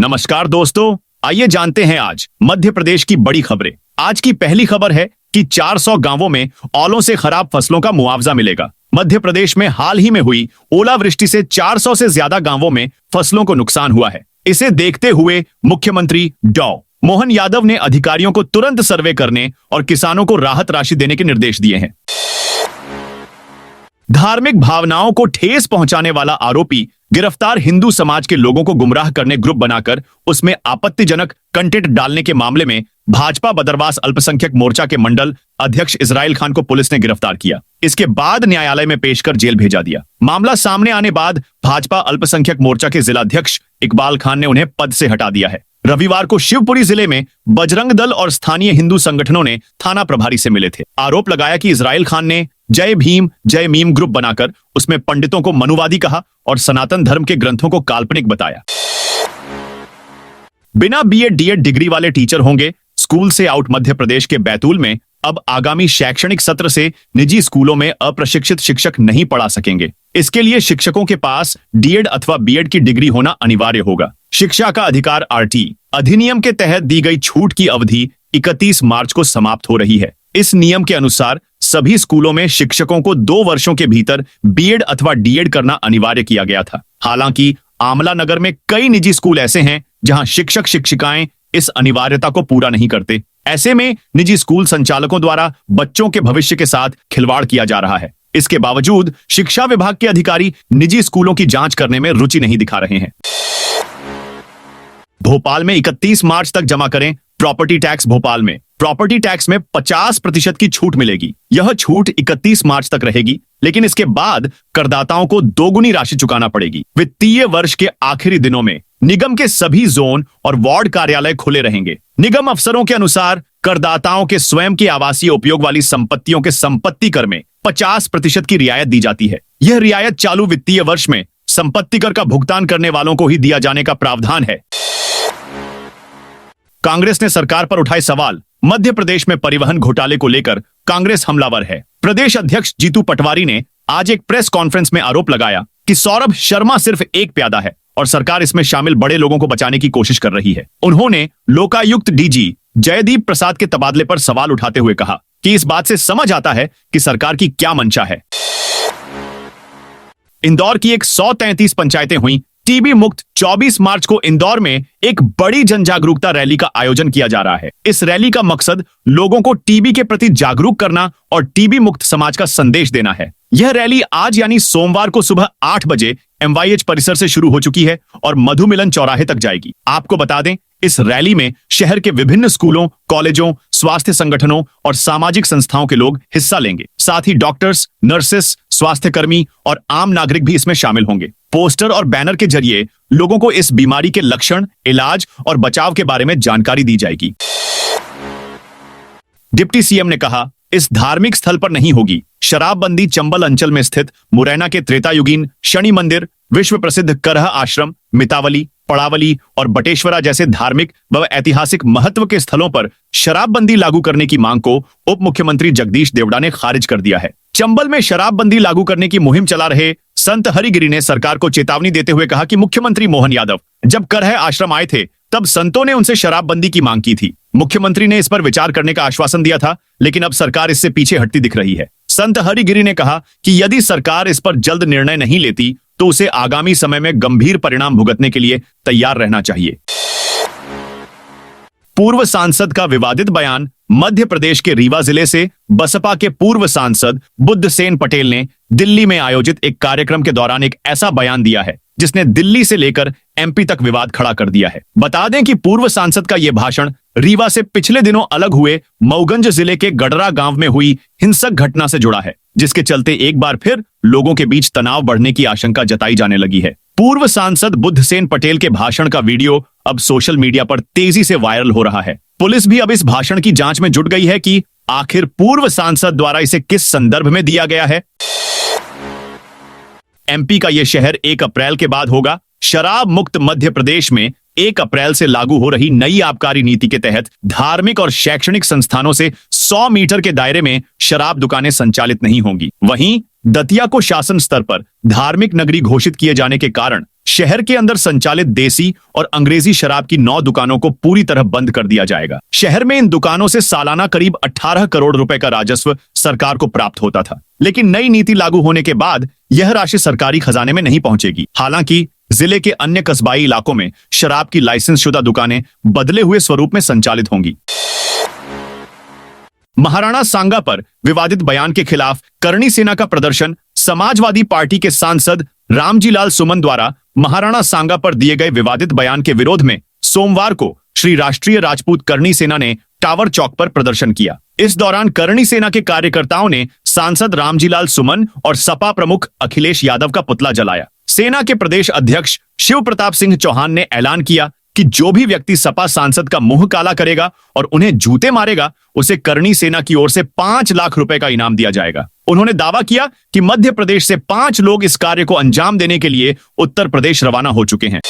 नमस्कार दोस्तों, आइए जानते हैं आज मध्य प्रदेश की बड़ी खबरें। आज की पहली खबर है कि 400 गांवों में ओलों से खराब फसलों का मुआवजा मिलेगा। मध्य प्रदेश में हाल ही में हुई ओलावृष्टि से 400 से ज्यादा गांवों में फसलों को नुकसान हुआ है। इसे देखते हुए मुख्यमंत्री डॉ. मोहन यादव ने अधिकारियों को तुरंत सर्वे करने और किसानों को राहत राशि देने के निर्देश दिए हैं। धार्मिक भावनाओं को ठेस पहुंचाने वाला आरोपी गिरफ्तार हिंदू समाज के लोगों को गुमराह करने ग्रुप बनाकर उसमें आपत्तिजनक कंटेंट डालने के मामले में भाजपा बदरवास अल्पसंख्यक मोर्चा के मंडल अध्यक्ष इजराइल खान को पुलिस ने गिरफ्तार किया। इसके बाद न्यायालय में पेश कर जेल भेजा दिया। मामला सामने आने बाद भाजपा अल्पसंख्यक मोर्चा के जिलाध्यक्ष इकबाल खान ने उन्हें पद से हटा दिया है। रविवार को शिवपुरी जिले में बजरंग दल और स्थानीय हिंदू संगठनों ने थाना प्रभारी से मिले थे। आरोप लगाया कि इजराइल खान ने जय भीम जय मीम ग्रुप बनाकर उसमें पंडितों को मनुवादी कहा और सनातन धर्म के ग्रंथों को काल्पनिक बताया। बिना बीएड डीएड डिग्री वाले टीचर होंगे स्कूल से आउट। मध्य प्रदेश के बैतूल में अब आगामी शैक्षणिक सत्र से निजी स्कूलों में अप्रशिक्षित शिक्षक नहीं पढ़ा सकेंगे। इसके लिए शिक्षकों के पास डीएड अथवा बीएड की डिग्री होना अनिवार्य होगा। शिक्षा का अधिकार आरटी अधिनियम के तहत दी गई छूट की अवधि 31 मार्च को समाप्त हो रही है। इस नियम के अनुसार सभी स्कूलों में शिक्षकों को 2 वर्षों के भीतर बीएड अथवा डीएड करना अनिवार्य किया गया था। हालांकि आमला नगर में कई निजी स्कूल ऐसे हैं जहां शिक्षक शिक्षिकाएं इस अनिवार्यता को पूरा नहीं करते। ऐसे में निजी स्कूल संचालकों द्वारा बच्चों के भविष्य के साथ खिलवाड़ किया जा रहा है। इसके बावजूद शिक्षा विभाग के अधिकारी निजी स्कूलों की जांच करने में रुचि नहीं दिखा रहे हैं। भोपाल में 31 मार्च तक जमा करें प्रॉपर्टी टैक्स। भोपाल में प्रॉपर्टी टैक्स में 50% की छूट मिलेगी। यह छूट 31 मार्च तक रहेगी, लेकिन इसके बाद करदाताओं को दोगुनी राशि चुकाना पड़ेगी। वित्तीय वर्ष के आखिरी दिनों में निगम के सभी जोन और वार्ड कार्यालय खुले रहेंगे। निगम अफसरों के अनुसार करदाताओं के स्वयं के आवासीय उपयोग वाली संपत्तियों के संपत्ति कर में 50% की रियायत दी जाती है। यह रियायत चालू वित्तीय वर्ष में संपत्ति कर का भुगतान करने वालों को ही दिया जाने का प्रावधान है। कांग्रेस ने सरकार पर उठाए सवाल। मध्य प्रदेश में परिवहन घोटाले को लेकर कांग्रेस हमलावर है। प्रदेश अध्यक्ष जीतू पटवारी ने आज एक प्रेस कॉन्फ्रेंस में आरोप लगाया कि सौरभ शर्मा सिर्फ एक प्यादा है और सरकार इसमें शामिल बड़े लोगों को बचाने की कोशिश कर रही है। उन्होंने लोकायुक्त डीजी जयदीप प्रसाद के तबादले पर सवाल उठाते हुए कहा कि इस बात से समझ आता है कि सरकार की क्या मंशा है। इंदौर की 133 पंचायतें हुई टीबी मुक्त। 24 मार्च को इंदौर में एक बड़ी जन जागरूकता रैली का आयोजन किया जा रहा है। इस रैली का मकसद लोगों को टीबी के प्रति जागरूक करना और टीबी मुक्त समाज का संदेश देना है। यह रैली आज यानी सोमवार को सुबह 8 बजे MYH परिसर से शुरू हो चुकी है और मधुमिलन चौराहे तक जाएगी। आपको बता दें, इस रैली में शहर के विभिन्न स्कूलों, कॉलेजों, स्वास्थ्य संगठनों और सामाजिक संस्थाओं के लोग हिस्सा लेंगे। साथ ही डॉक्टर्स, नर्सेस, स्वास्थ्य कर्मी और आम नागरिक भी इसमें शामिल होंगे। पोस्टर और बैनर के जरिए लोगों को इस बीमारी के लक्षण, इलाज और बचाव के बारे में जानकारी दी जाएगी। डिप्टी सीएम ने कहा, इस धार्मिक स्थल पर नहीं होगी शराबबंदी। चंबल अंचल में स्थित मुरैना के त्रेतायुगीन शनि मंदिर, विश्व प्रसिद्ध करह आश्रम, मितावली, पड़ावली और बटेश्वरा जैसे धार्मिक व ऐतिहासिक महत्व के स्थलों पर शराबबंदी लागू करने की मांग को उप मुख्यमंत्री जगदीश देवड़ा ने खारिज कर दिया है। चंबल में शराबबंदी लागू करने की मुहिम चला रहे संत हरिगिरी ने सरकार को चेतावनी देते हुए कहा कि मुख्यमंत्री मोहन यादव जब करह आश्रम आए थे तब संतों ने उनसे शराबबंदी की मांग की थी। मुख्यमंत्री ने इस पर विचार करने का आश्वासन दिया था, लेकिन अब सरकार इससे पीछे हटती दिख रही है। संत हरिगिरी ने कहा कि यदि सरकार इस पर जल्द निर्णय नहीं लेती तो उसे आगामी समय में गंभीर परिणाम भुगतने के लिए तैयार रहना चाहिए। पूर्व सांसद का विवादित बयान। मध्य प्रदेश के रीवा जिले से बसपा के पूर्व सांसद बुद्धसेन पटेल ने दिल्ली में आयोजित एक कार्यक्रम के दौरान एक ऐसा बयान दिया है जिसने दिल्ली से लेकर MP तक विवाद खड़ा कर दिया है। बता दें कि पूर्व सांसद का यह भाषण रीवा से पिछले दिनों अलग हुए मऊगंज जिले के गडरा गांव में हुई हिंसक घटना से जुड़ा है, जिसके चलते एक बार फिर लोगों के बीच तनाव बढ़ने की आशंका जताई जाने लगी है। पूर्व सांसद बुद्धसेन पटेल के भाषण का वीडियो अब सोशल मीडिया पर तेजी से वायरल हो रहा है। पुलिस भी अब इस भाषण की जांच में जुट गई है कि आखिर पूर्व सांसद द्वारा इसे किस संदर्भ में दिया गया है। MP का यह शहर 1 अप्रैल के बाद होगा शराब मुक्त। मध्य प्रदेश में 1 अप्रैल से लागू हो रही नई आबकारी नीति के तहत धार्मिक और शैक्षणिक संस्थानों से 100 मीटर के दायरे में शराब दुकानें संचालित नहीं होंगी। वहीं दतिया को शासन स्तर पर धार्मिक नगरी घोषित किए जाने के कारण शहर के अंदर संचालित देसी और अंग्रेजी शराब की 9 दुकानों को पूरी तरह बंद कर दिया जाएगा। शहर में इन दुकानों से सालाना करीब 18 करोड़ रुपए का राजस्व सरकार को प्राप्त होता था, लेकिन नई नीति लागू होने के बाद यह राशि सरकारी खजाने में नहीं पहुंचेगी। हालांकि जिले के अन्य कस्बाई इलाकों में शराब की लाइसेंस शुदा दुकानें बदले हुए स्वरूप में संचालित होंगी। महाराणा सांगा पर विवादित बयान के खिलाफ करणी सेना का प्रदर्शन। समाजवादी पार्टी के सांसद रामजीलाल सुमन द्वारा महाराणा सांगा पर दिए गए विवादित बयान के विरोध में सोमवार को श्री राष्ट्रीय राजपूत करणी सेना ने टावर चौक पर प्रदर्शन किया। इस दौरान करणी सेना के कार्यकर्ताओं ने सांसद रामजीलाल सुमन और सपा प्रमुख अखिलेश यादव का पुतला जलाया। सेना के प्रदेश अध्यक्ष शिव प्रताप सिंह चौहान ने ऐलान किया कि जो भी व्यक्ति सपा सांसद का मुंह काला करेगा और उन्हें जूते मारेगा, उसे करणी सेना की ओर से 5 लाख रुपए का इनाम दिया जाएगा। उन्होंने दावा किया कि मध्य प्रदेश से 5 लोग इस कार्य को अंजाम देने के लिए उत्तर प्रदेश रवाना हो चुके हैं।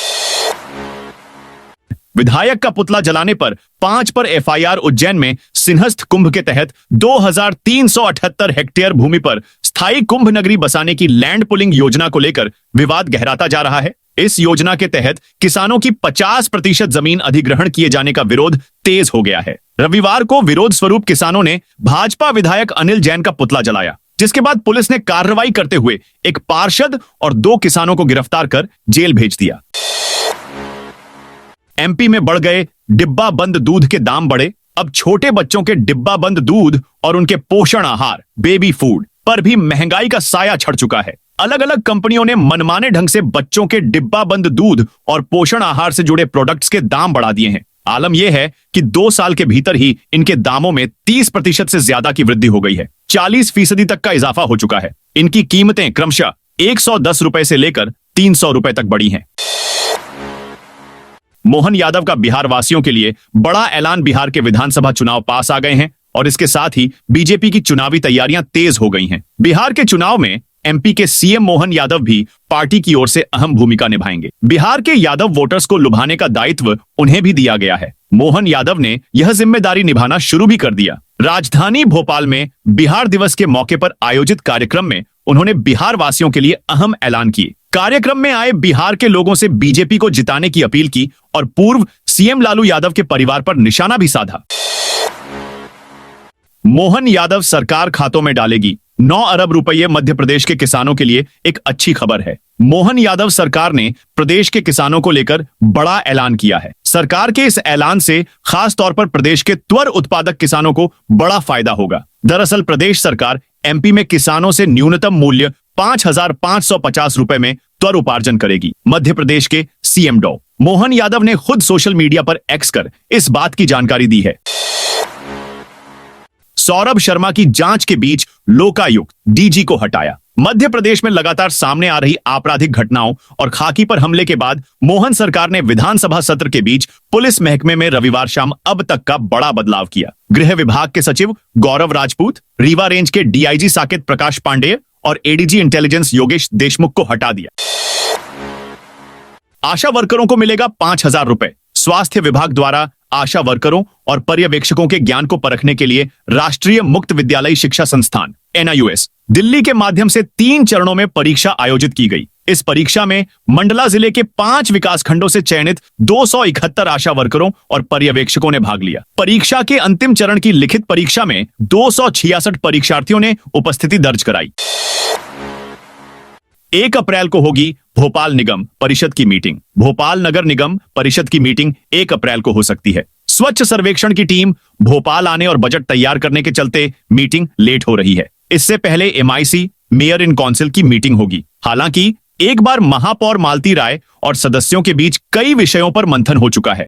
विधायक का पुतला जलाने पर 5 पर एफआईआर। उज्जैन में सिंहस्थ कुंभ के तहत 2378 हेक्टेयर भूमि पर स्थायी कुंभ नगरी बसाने की लैंड पुलिंग योजना को लेकर विवाद गहराता जा रहा है। इस योजना के तहत किसानों की 50% जमीन अधिग्रहण किए जाने का विरोध तेज हो गया है। रविवार को विरोध स्वरूप किसानों ने भाजपा विधायक अनिल जैन का पुतला जलाया, जिसके बाद पुलिस ने कार्रवाई करते हुए एक पार्षद और 2 किसानों को गिरफ्तार कर जेल भेज दिया। एमपी में बढ़ गए डिब्बा बंद दूध के दाम बढ़े। अब छोटे बच्चों के डिब्बा बंद दूध और उनके पोषण आहार बेबी फूड पर भी महंगाई का साया छड़ चुका है। अलग अलग कंपनियों ने मनमाने ढंग से बच्चों के डिब्बा बंद दूध और पोषण आहार से जुड़े प्रोडक्ट्स के दाम बढ़ा दिए हैं। आलम यह है कि 2 साल के भीतर ही इनके दामों में 30% से ज्यादा की वृद्धि हो गई है। 40% तक का इजाफा हो चुका है। इनकी कीमतें क्रमशः 110 रुपए से लेकर 300 रुपए तक बढ़ी हैं। मोहन यादव का बिहार वासियों के लिए बड़ा ऐलान। बिहार के विधानसभा चुनाव पास आ गए हैं और इसके साथ ही बीजेपी की चुनावी तैयारियां तेज हो गई हैं। बिहार के चुनाव में एमपी के सीएम मोहन यादव भी पार्टी की ओर से अहम भूमिका निभाएंगे। बिहार के यादव वोटर्स को लुभाने का दायित्व उन्हें भी दिया गया है। मोहन यादव ने यह जिम्मेदारी निभाना शुरू भी कर दिया। राजधानी भोपाल में बिहार दिवस के मौके पर आयोजित कार्यक्रम में उन्होंने बिहार वासियों के लिए अहम ऐलान किए। कार्यक्रम में आए बिहार के लोगों से बीजेपी को जिताने की अपील की और पूर्व सीएम लालू यादव के परिवार पर निशाना भी साधा। मोहन यादव सरकार खातों में डालेगी 9 अरब रुपये। मध्य प्रदेश के किसानों के लिए एक अच्छी खबर है। मोहन यादव सरकार ने प्रदेश के किसानों को लेकर बड़ा ऐलान किया है। सरकार के इस ऐलान से खास तौर पर प्रदेश के त्वर उत्पादक किसानों को बड़ा फायदा होगा। दरअसल प्रदेश सरकार एमपी में किसानों से न्यूनतम मूल्य 5,550 रुपए में त्वर उपार्जन करेगी। मध्य प्रदेश के सीएम डॉ मोहन यादव ने खुद सोशल मीडिया पर एक्स कर इस बात की जानकारी दी है। सौरभ शर्मा की जांच के बीच लोकायुक्त डीजी को हटाया। मध्य प्रदेश में लगातार सामने आ रही आपराधिक घटनाओं और खाकी पर हमले के बाद मोहन सरकार ने विधानसभा सत्र के बीच पुलिस महकमे में रविवार शाम अब तक का बड़ा बदलाव किया। गृह विभाग के सचिव गौरव राजपूत, रीवा रेंज के डीआईजी साकेत प्रकाश पांडेय और एडीजी इंटेलिजेंस योगेश देशमुख को हटा दिया। आशा वर्करों को मिलेगा 5,000 रुपए। स्वास्थ्य विभाग द्वारा आशा वर्करों और पर्यवेक्षकों के ज्ञान को परखने के लिए राष्ट्रीय मुक्त विद्यालय शिक्षा संस्थान NIUS दिल्ली के माध्यम से 3 चरणों में परीक्षा आयोजित की गई। इस परीक्षा में मंडला जिले के 5 विकासखंडों से चयनित 271 आशा वर्करों और पर्यवेक्षकों ने भाग लिया। परीक्षा के अंतिम चरण की लिखित परीक्षा में 266 परीक्षार्थियों ने उपस्थिति दर्ज कराई। 1 अप्रैल को होगी भोपाल निगम परिषद की मीटिंग। भोपाल नगर निगम परिषद की मीटिंग 1 अप्रैल को हो सकती है। स्वच्छ सर्वेक्षण की टीम भोपाल आने और बजट तैयार करने के चलते मीटिंग लेट हो रही है। इससे पहले MIC मेयर इन काउंसिल की मीटिंग होगी। हालांकि एक बार महापौर मालती राय और सदस्यों के बीच कई विषयों पर मंथन हो चुका है।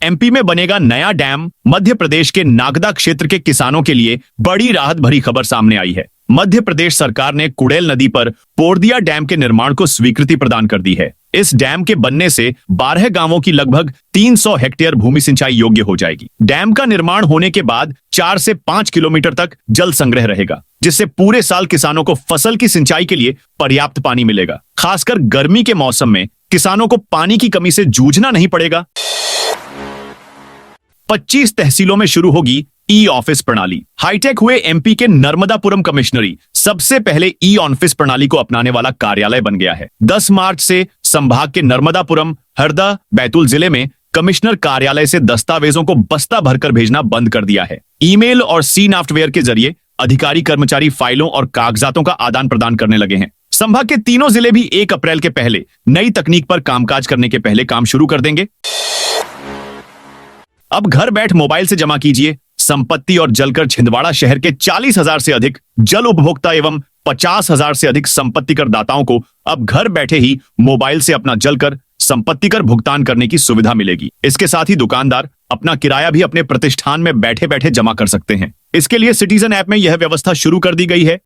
एमपी में बनेगा नया डैम। मध्य प्रदेश के नागदा क्षेत्र के किसानों के लिए बड़ी राहत भरी खबर सामने आई है। मध्य प्रदेश सरकार ने कुड़ेल नदी पर पोरदिया डैम के निर्माण को स्वीकृति प्रदान कर दी है। इस डैम के बनने से 12 गांवों की लगभग 300 हेक्टेयर भूमि सिंचाई योग्य हो जाएगी। डैम का निर्माण होने के बाद 4 से 5 किलोमीटर तक जल संग्रह रहेगा, जिससे पूरे साल किसानों को फसल की सिंचाई के लिए पर्याप्त पानी मिलेगा। खासकर गर्मी के मौसम में किसानों को पानी की कमी से जूझना नहीं पड़ेगा। 25 तहसीलों में शुरू होगी ई ऑफिस प्रणाली। हाईटेक हुए एमपी के नर्मदापुरम कमिश्नरी सबसे पहले ई ऑफिस प्रणाली को अपनाने वाला कार्यालय बन गया है। 10 मार्च से संभाग के नर्मदापुरम, हरदा, बैतूल जिले में कमिश्नर कार्यालय से दस्तावेजों को बस्ता भरकर भेजना बंद कर दिया है। ईमेल और सी सॉफ्टवेयर के जरिए अधिकारी कर्मचारी फाइलों और कागजातों का आदान प्रदान करने लगे हैं। संभाग के तीनों जिले भी 1 अप्रैल के पहले नई तकनीक पर कामकाज करने के पहले काम शुरू कर देंगे। अब घर बैठ मोबाइल से जमा कीजिए संपत्ति और जलकर छिंदवाड़ा शहर के 40,000 से अधिक जल उपभोक्ता एवं 50,000 से अधिक संपत्ति कर दाताओं को अब घर बैठे ही मोबाइल से अपना जलकर संपत्ति कर भुगतान करने की सुविधा मिलेगी। इसके साथ ही दुकानदार अपना किराया भी अपने प्रतिष्ठान में बैठे बैठे जमा कर सकते हैं। इसके लिए सिटीजन ऐप में यह व्यवस्था शुरू कर दी गई है।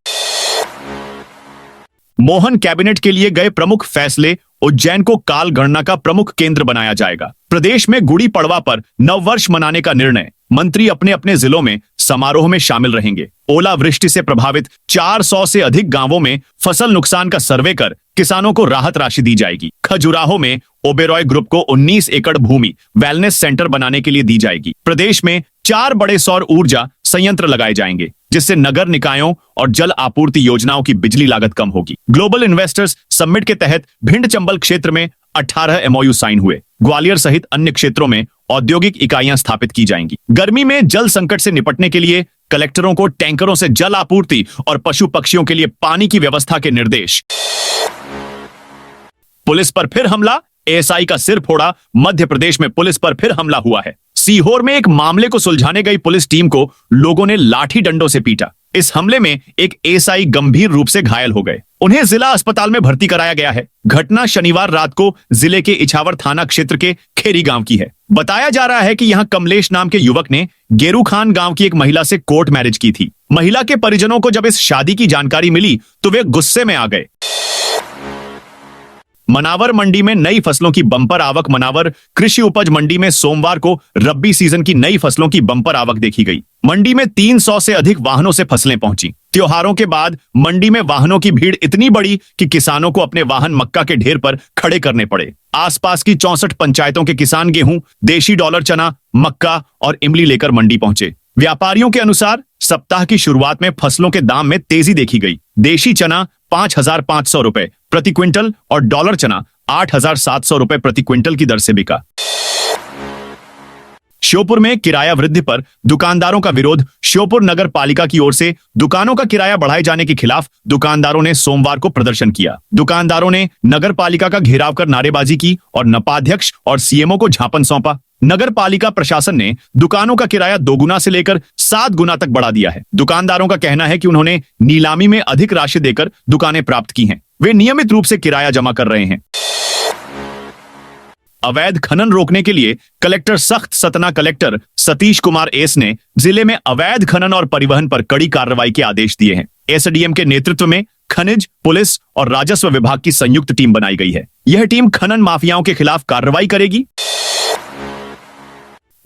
मोहन कैबिनेट के लिए गए प्रमुख फैसले। उज्जैन को काल गणना का प्रमुख केंद्र बनाया जाएगा। प्रदेश में गुड़ी पड़वा पर नववर्ष मनाने का निर्णय। मंत्री अपने अपने जिलों में समारोह में शामिल रहेंगे। ओलावृष्टि से प्रभावित 400 से अधिक गांवों में फसल नुकसान का सर्वे कर किसानों को राहत राशि दी जाएगी। खजुराहो में ओबेरॉय ग्रुप को 19 एकड़ भूमि वेलनेस सेंटर बनाने के लिए दी जाएगी। प्रदेश में 4 बड़े सौर ऊर्जा संयंत्र लगाए जाएंगे, जिससे नगर निकायों और जल आपूर्ति योजनाओं की बिजली लागत कम होगी। ग्लोबल इन्वेस्टर्स समिट के तहत भिंड चंबल क्षेत्र में 18 एमओयू साइन हुए। ग्वालियर सहित अन्य क्षेत्रों में औद्योगिक इकाइयां स्थापित की जाएंगी। गर्मी में जल संकट से निपटने के लिए कलेक्टरों को टैंकरों से जल आपूर्ति और पशु पक्षियों के लिए पानी की व्यवस्था के निर्देश। पुलिस पर फिर हमला, एएसआई का सिर फोड़ा। मध्य प्रदेश में पुलिस पर फिर हमला हुआ है। सीहोर में एक मामले को सुलझाने गई पुलिस टीम को लोगों ने लाठी डंडों से पीटा। इस हमले में एक एएसआई गंभीर रूप से घायल हो गए। उन्हें जिला अस्पताल में भर्ती कराया गया है। घटना शनिवार रात को जिले के इछावर थाना क्षेत्र के खेरी गांव की है। बताया जा रहा है कि यहां कमलेश नाम के युवक ने गेरू खान गांव की एक महिला से कोर्ट मैरिज की थी। महिला के परिजनों को जब इस शादी की जानकारी मिली तो वे गुस्से में आ गए। मनावर मंडी में नई फसलों की बंपर आवक। मनावर कृषि उपज मंडी में सोमवार को रब्बी सीजन की नई फसलों की बंपर आवक देखी गई। मंडी में 300 से अधिक वाहनों से फसलें पहुंची। त्योहारों के बाद मंडी में वाहनों की भीड़ इतनी बड़ी कि किसानों को अपने वाहन मक्का के ढेर पर खड़े करने पड़े। आसपास की 64 पंचायतों के किसान गेहूं, देशी डॉलर चना, मक्का और इमली लेकर मंडी पहुंचे। व्यापारियों के अनुसार सप्ताह की शुरुआत में फसलों के दाम में तेजी देखी गई। देशी चना 5,500 रुपए प्रति क्विंटल और डॉलर चना 8,700 रुपए प्रति क्विंटल की दर से बिका। श्योपुर में किराया वृद्धि पर दुकानदारों का विरोध। श्योपुर नगर पालिका की ओर से दुकानों का किराया बढ़ाए जाने के खिलाफ दुकानदारों ने सोमवार को प्रदर्शन किया। दुकानदारों ने नगर पालिका का घेराव कर नारेबाजी की और नपाध्यक्ष और सीएमओ को ज्ञापन सौंपा। नगर पालिका प्रशासन ने दुकानों का किराया 2 गुना से लेकर 7 गुना तक बढ़ा दिया है। दुकानदारों का कहना है कि उन्होंने नीलामी में अधिक राशि देकर दुकानें प्राप्त की हैं। वे नियमित रूप से किराया जमा कर रहे हैं। अवैध खनन रोकने के लिए कलेक्टर सख्त। सतना कलेक्टर सतीश कुमार एस ने जिले में अवैध खनन और परिवहन पर कड़ी कार्रवाई के आदेश दिए हैं। एसडीएम के नेतृत्व में खनिज, पुलिस और राजस्व विभाग की संयुक्त टीम बनाई गई है। यह टीम खनन माफियाओं के खिलाफ कार्रवाई करेगी।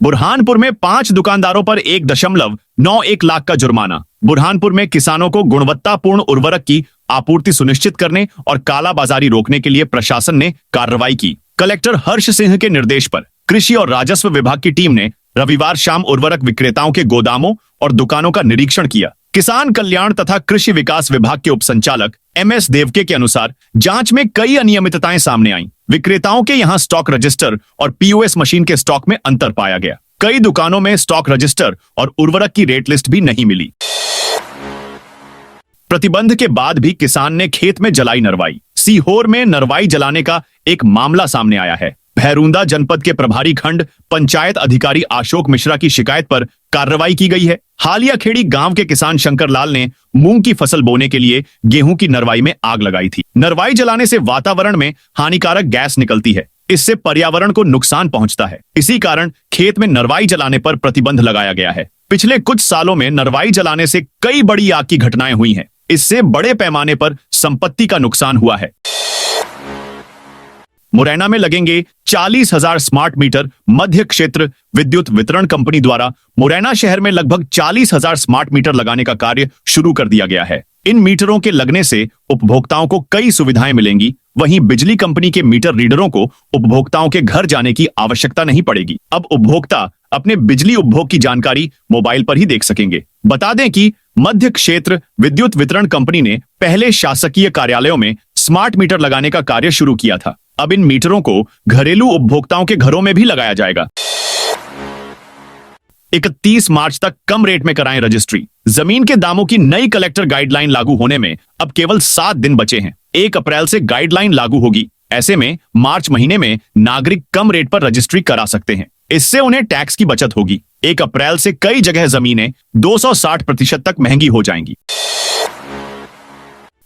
बुरहानपुर में 5 दुकानदारों पर 1.91 लाख का जुर्माना। बुरहानपुर में किसानों को गुणवत्तापूर्ण उर्वरक की आपूर्ति सुनिश्चित करने और कालाबाजारी रोकने के लिए प्रशासन ने कार्रवाई की। कलेक्टर हर्ष सिंह के निर्देश पर कृषि और राजस्व विभाग की टीम ने रविवार शाम उर्वरक विक्रेताओं के गोदामों और दुकानों का निरीक्षण किया। किसान कल्याण तथा कृषि विकास विभाग के उपसंचालक MS देवके के अनुसार जांच में कई अनियमितताएं सामने आईं। विक्रेताओं के यहां स्टॉक रजिस्टर और POS मशीन के स्टॉक में अंतर पाया गया। कई दुकानों में स्टॉक रजिस्टर और उर्वरक की रेट लिस्ट भी नहीं मिली। प्रतिबंध के बाद भी किसान ने खेत में जलाई नरवाई। सीहोर में नरवाई जलाने का एक मामला सामने आया है। भैरूंदा जनपद के प्रभारी खंड पंचायत अधिकारी अशोक मिश्रा की शिकायत पर कार्रवाई की गई है। हालिया खेड़ी गांव के किसान शंकर लाल ने मूंग की फसल बोने के लिए गेहूं की नरवाई में आग लगाई थी। नरवाई जलाने से वातावरण में हानिकारक गैस निकलती है। इससे पर्यावरण को नुकसान पहुंचता है। इसी कारण खेत में नरवाई जलाने पर प्रतिबंध लगाया गया है। पिछले कुछ सालों में नरवाई जलाने से कई बड़ी आग की घटनाएं हुई हैं। इससे बड़े पैमाने पर संपत्ति का नुकसान हुआ है। मुरैना में लगेंगे 40,000 स्मार्ट मीटर। मध्य क्षेत्र विद्युत वितरण कंपनी द्वारा मुरैना शहर में लगभग 40,000 स्मार्ट मीटर लगाने का कार्य शुरू कर दिया गया है। इन मीटरों के लगने से उपभोक्ताओं को कई सुविधाएं मिलेंगी। वहीं बिजली कंपनी के मीटर रीडरों को उपभोक्ताओं के घर जाने की आवश्यकता नहीं पड़ेगी। अब उपभोक्ता अपने बिजली उपभोग की जानकारी मोबाइल पर ही देख सकेंगे। बता दें कि मध्य क्षेत्र विद्युत वितरण कंपनी ने पहले शासकीय कार्यालयों में स्मार्ट मीटर लगाने का कार्य शुरू किया था। अब इन मीटरों को घरेलू उपभोक्ताओं के घरों में भी लगाया जाएगा। 31 मार्च तक कम रेट में कराएं रजिस्ट्री। जमीन के दामों की नई कलेक्टर गाइडलाइन लागू होने में अब केवल 7 दिन बचे हैं। 1 अप्रैल से गाइडलाइन लागू होगी। ऐसे में मार्च महीने में नागरिक कम रेट पर रजिस्ट्री करा सकते हैं। इससे उन्हें टैक्स की बचत होगी। 1 अप्रैल से कई जगह जमीनें 260% तक महंगी हो जाएंगी।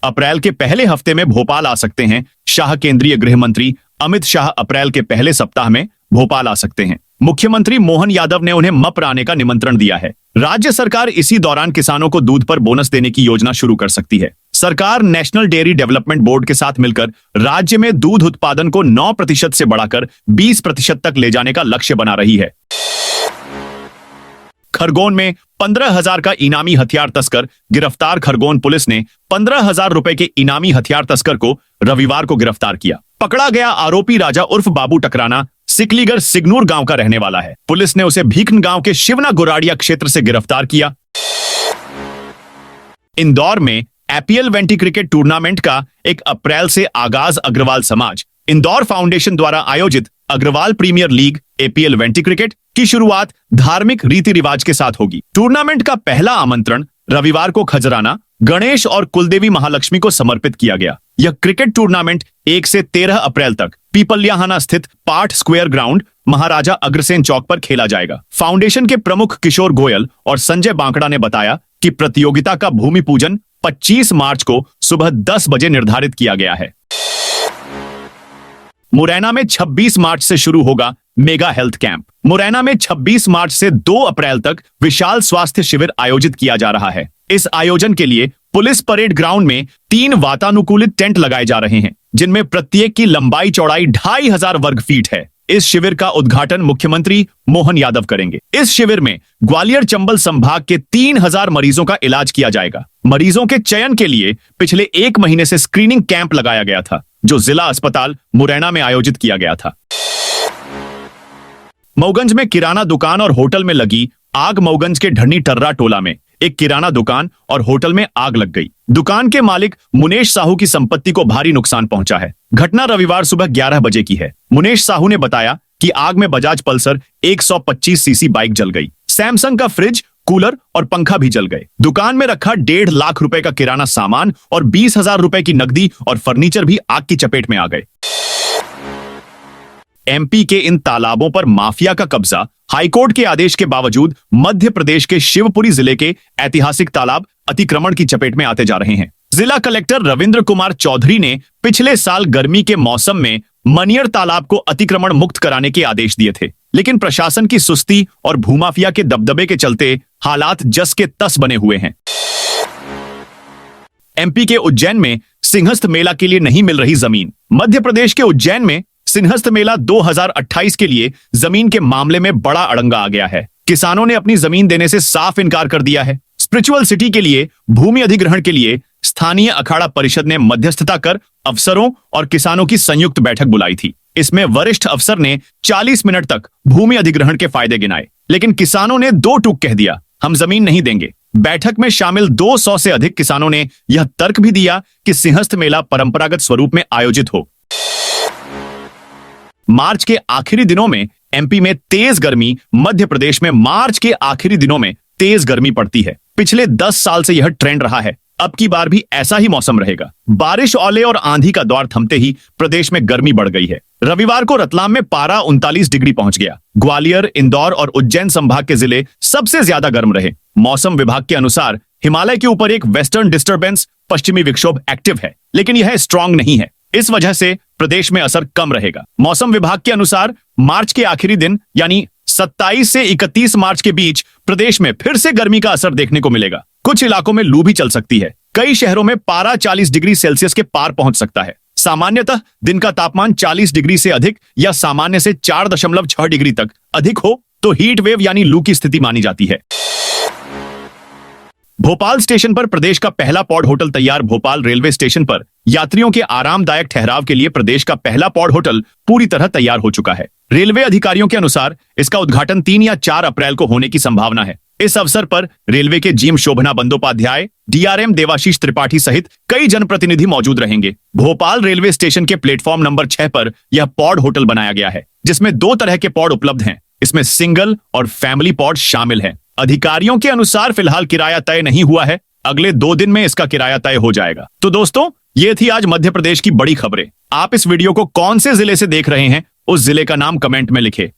अप्रैल के पहले हफ्ते में भोपाल आ सकते हैं शाह। केंद्रीय गृह मंत्री अमित शाह अप्रैल के पहले सप्ताह में भोपाल आ सकते हैं। मुख्यमंत्री मोहन यादव ने उन्हें मप्र आने का निमंत्रण दिया है। राज्य सरकार इसी दौरान किसानों को दूध पर बोनस देने की योजना शुरू कर सकती है। सरकार नेशनल डेयरी डेवलपमेंट बोर्ड के साथ मिलकर राज्य में दूध उत्पादन को 9% से बढ़ाकर 20% तक ले जाने का लक्ष्य बना रही है। खरगोन में 15,000 का इनामी हथियार तस्कर गिरफ्तार। खरगोन पुलिस ने 15,000 रुपए के इनामी हथियार तस्कर को रविवार को गिरफ्तार किया। पकड़ा गया आरोपी राजा उर्फ बाबू टकराना सिकलीगर सिग्नूर गांव का रहने वाला है। पुलिस ने उसे भीखन गांव के शिवना गुराड़िया क्षेत्र से गिरफ्तार किया। इंदौर में एपीएल वेंटी क्रिकेट टूर्नामेंट का 1 अप्रैल से आगाज। अग्रवाल समाज इंदौर फाउंडेशन द्वारा आयोजित Agarwal premier league APL twenty cricket की शुरुआत धार्मिक रीति रिवाज के साथ होगी। टूर्नामेंट का पहला आमंत्रण रविवार को खजराना गणेश और कुलदेवी महालक्ष्मी को समर्पित किया गया। यह क्रिकेट टूर्नामेंट 1 से 13 अप्रैल तक पीपल्याहाना स्थित पाठ स्क्वायर ग्राउंड महाराजा अग्रसेन चौक पर खेला जाएगा। फाउंडेशन के प्रमुख किशोर गोयल और संजय बांकड़ा ने बताया कि प्रतियोगिता का भूमि पूजन 25 मार्च को सुबह 10 बजे निर्धारित किया गया है। मुरैना में 26 मार्च से शुरू होगा मेगा हेल्थ कैंप। मुरैना में 26 मार्च से 2 अप्रैल तक विशाल स्वास्थ्य शिविर आयोजित किया जा रहा है। इस आयोजन के लिए पुलिस परेड ग्राउंड में 3 वातानुकूलित टेंट लगाए जा रहे हैं, जिनमें प्रत्येक की लंबाई चौड़ाई 2500 वर्ग फीट है। इस शिविर का उद्घाटन मुख्यमंत्री मोहन यादव करेंगे। इस शिविर में ग्वालियर चंबल संभाग के 3000 मरीजों का इलाज किया जाएगा। मरीजों के चयन के लिए पिछले 1 महीने से स्क्रीनिंग कैंप लगाया गया था, जो जिला अस्पताल मुरैना में आयोजित किया गया था। मऊगंज में किराना दुकान और होटल में लगी आग। मऊगंज के ढन्नी टर्रा टोला में एक किराना दुकान और होटल में आग लग गई। दुकान के मालिक मुनेश साहू की संपत्ति को भारी नुकसान पहुंचा है। घटना रविवार सुबह 11 बजे की है। मुनेश साहू ने बताया कि आग में बजाज पल्सर 125 सीसी बाइक जल गई। सैमसंग का फ्रिज, कूलर और पंखा भी जल गए। दुकान में रखा 1.5 लाख रुपए का किराना सामान और 20,000 रुपए की नकदी और फर्नीचर भी आग की चपेट में आ गए। एमपी के इन तालाबों पर माफिया का कब्जा। हाईकोर्ट के आदेश के बावजूद मध्य प्रदेश के शिवपुरी जिले के ऐतिहासिक तालाब अतिक्रमण की चपेट में आते जा रहे हैं। जिला कलेक्टर रविंद्र कुमार चौधरी ने पिछले साल गर्मी के मौसम में मनियर तालाब को अतिक्रमण मुक्त कराने के आदेश दिए थे, लेकिन प्रशासन की सुस्ती और भूमाफिया के दबदबे के चलते हालात जस के तस बने हुए हैं। एमपी के उज्जैन में सिंहस्थ मेला के लिए नहीं मिल रही जमीन। मध्य प्रदेश के उज्जैन में सिंहस्थ मेला 2028 के लिए जमीन के मामले में बड़ा अड़ंगा आ गया है। किसानों ने अपनी जमीन देने से साफ इनकार कर दिया है। स्पिरिचुअल सिटी के लिए भूमि अधिग्रहण के लिए स्थानीय अखाड़ा परिषद ने मध्यस्थता कर अफसरों और किसानों की संयुक्त बैठक बुलाई थी। इसमें वरिष्ठ अफसर ने 40 मिनट तक भूमि अधिग्रहण के फायदे गिनाए, लेकिन किसानों ने 2 टूक कह दिया, हम जमीन नहीं देंगे। बैठक में शामिल 200 से अधिक किसानों ने यह तर्क भी दिया कि सिंहस्थ मेला परंपरागत स्वरूप में आयोजित हो। मार्च के आखिरी दिनों में एमपी में तेज गर्मी। मध्य प्रदेश में मार्च के आखिरी दिनों में तेज गर्मी पड़ती है। पिछले 10 साल से यह ट्रेंड रहा है। अब की बार भी ऐसा ही मौसम रहेगा। बारिश, ओले और आंधी का दौर थमते ही प्रदेश में गर्मी बढ़ गई है। रविवार को रतलाम में पारा 39 डिग्री पहुंच गया। ग्वालियर, इंदौर और उज्जैन संभाग के जिले सबसे ज्यादा गर्म रहे। मौसम विभाग के अनुसार हिमालय के ऊपर एक वेस्टर्न डिस्टर्बेंस पश्चिमी विक्षोभ एक्टिव है, लेकिन यह स्ट्रांग नहीं है। इस वजह से प्रदेश में असर कम रहेगा। मौसम विभाग के अनुसार मार्च के आखिरी दिन यानी 27 से 31 मार्च के बीच प्रदेश में फिर से गर्मी का असर देखने को मिलेगा। कुछ इलाकों में लू भी चल सकती है। कई शहरों में पारा 40 डिग्री सेल्सियस के पार पहुंच सकता है। सामान्यतः दिन का तापमान 40 डिग्री से अधिक या सामान्य से 4.6 डिग्री तक अधिक हो तो हीट वेव यानी लू की स्थिति मानी जाती है। भोपाल स्टेशन पर प्रदेश का पहला पॉड होटल तैयार। भोपाल रेलवे स्टेशन पर यात्रियों के आरामदायक ठहराव के लिए प्रदेश का पहला पॉड होटल पूरी तरह तैयार हो चुका है। रेलवे अधिकारियों के अनुसार इसका उद्घाटन 3 या 4 अप्रैल को होने की संभावना है। इस अवसर पर रेलवे के जीएम शोभना बंदोपाध्याय, डीआरएम देवाशीष त्रिपाठी सहित कई जनप्रतिनिधि मौजूद रहेंगे। भोपाल रेलवे स्टेशन के प्लेटफॉर्म नंबर 6 पर यह पॉड होटल बनाया गया है, जिसमें 2 तरह के पॉड उपलब्ध हैं। इसमें सिंगल और फैमिली पॉड शामिल हैं। अधिकारियों के अनुसार फिलहाल किराया तय नहीं हुआ है। अगले 2 दिन में इसका किराया तय हो जाएगा। तो दोस्तों, ये थी आज मध्य प्रदेश की बड़ी खबरें। आप इस वीडियो को कौन से जिले से देख रहे हैं, उस जिले का नाम कमेंट में लिखें।